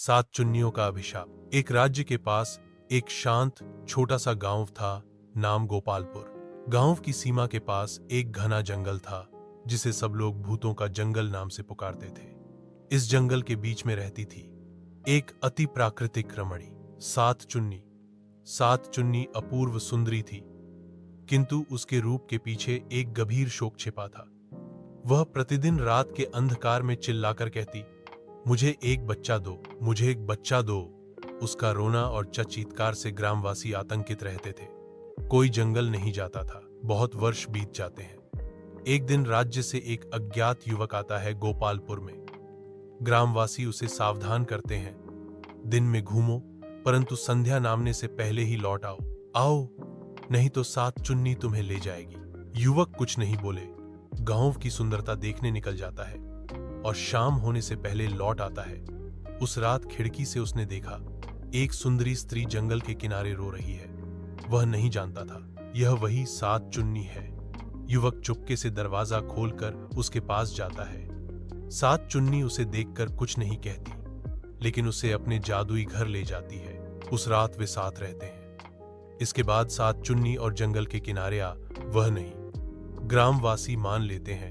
सात चुन्नियों का अभिशाप। एक राज्य के पास एक शांत छोटा सा गांव था, नाम गोपालपुर। गांव की सीमा के पास एक घना जंगल था जिसे सब लोग भूतों का जंगल नाम से पुकारते थे। इस जंगल के बीच में रहती थी एक अति प्राकृतिक रमणी, सात चुन्नी। सात चुन्नी अपूर्व सुंदरी थी, किंतु उसके रूप के पीछे एक गंभीर शोक छिपा था। वह प्रतिदिन रात के अंधकार में चिल्लाकर कहती, मुझे एक बच्चा दो, मुझे एक बच्चा दो। उसका रोना और चीत्कार से ग्रामवासी आतंकित रहते थे। कोई जंगल नहीं जाता था। बहुत वर्ष बीत जाते हैं। एक दिन राज्य से एक अज्ञात युवक आता है गोपालपुर में। ग्रामवासी उसे सावधान करते हैं, दिन में घूमो, परंतु संध्या नामने से पहले ही लौट आओ। आओ, नहीं तो सात चुन्नी तुम्हें ले जाएगी। युवक कुछ नहीं बोले, गांव की सुंदरता देखने निकल जाता है और शाम होने से पहले लौट आता है। उस रात खिड़की से उसने देखा, एक सुंदरी स्त्री जंगल के किनारे रो रही है। वह नहीं जानता था यह वही सात चुन्नी है। युवक चुपके से दरवाजा खोलकर उसके पास जाता है। सात चुन्नी उसे देखकर कुछ नहीं कहती, लेकिन उसे अपने जादुई घर ले जाती है। उस रात वे साथ रहते हैं। इसके बाद सात चुन्नी और जंगल के किनारे वह नहीं। ग्रामवासी मान लेते हैं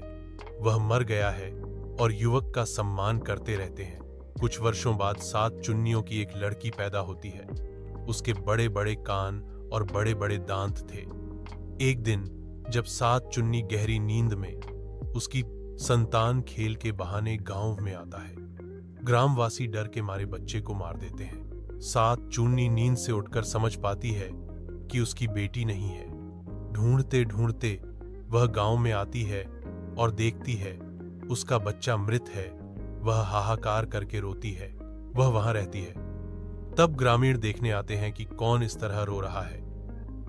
वह मर गया है और युवक का सम्मान करते रहते हैं। कुछ वर्षों बाद सात चुन्नियों की एक लड़की पैदा होती है। उसके बड़े बड़े कान और बड़े बड़े दांत थे। एक दिन जब सात चुन्नी गहरी नींद में, उसकी संतान खेल के बहाने गांव में आता है। ग्रामवासी डर के मारे बच्चे को मार देते हैं। सात चुन्नी नींद से उठकर समझ पाती है कि उसकी बेटी नहीं है। ढूंढते ढूंढते वह गांव में आती है और देखती है उसका बच्चा मृत है। वह हाहाकार करके रोती है। वह वहां रहती है। तब ग्रामीण देखने आते हैं कि कौन इस तरह रो रहा है।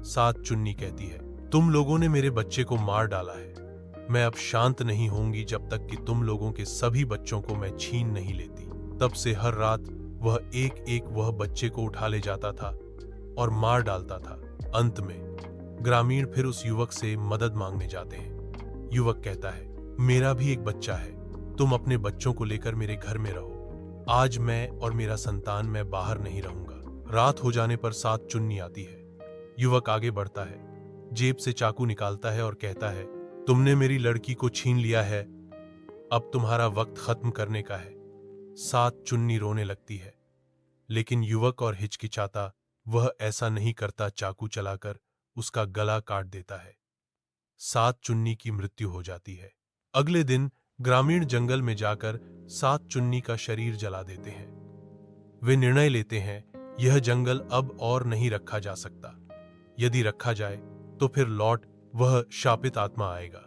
सात चुन्नी कहती है, तुम लोगों ने मेरे बच्चे को मार डाला है। मैं अब शांत नहीं होंगी जब तक कि तुम लोगों के सभी बच्चों को मैं छीन नहीं लेती। तब से हर रात वह एक एक वह बच्चे को उठा ले जाता था और मार डालता था। अंत में ग्रामीण फिर उस युवक से मदद मांगने जाते हैं। युवक कहता है, मेरा भी एक बच्चा है। तुम अपने बच्चों को लेकर मेरे घर में रहो। आज मैं और मेरा संतान मैं बाहर नहीं रहूंगा। रात हो जाने पर सात चुन्नी आती है। युवक आगे बढ़ता है, जेब से चाकू निकालता है और कहता है, तुमने मेरी लड़की को छीन लिया है। अब तुम्हारा वक्त खत्म करने का है। सात चुन्नी रोने लगती है, लेकिन युवक और हिचकिचाता वह ऐसा नहीं करता। चाकू चलाकर उसका गला काट देता है। सात चुन्नी की मृत्यु हो जाती है। अगले दिन ग्रामीण जंगल में जाकर सात चुन्नी का शरीर जला देते हैं। वे निर्णय लेते हैं यह जंगल अब और नहीं रखा जा सकता। यदि रखा जाए तो फिर लौट वह शापित आत्मा आएगा।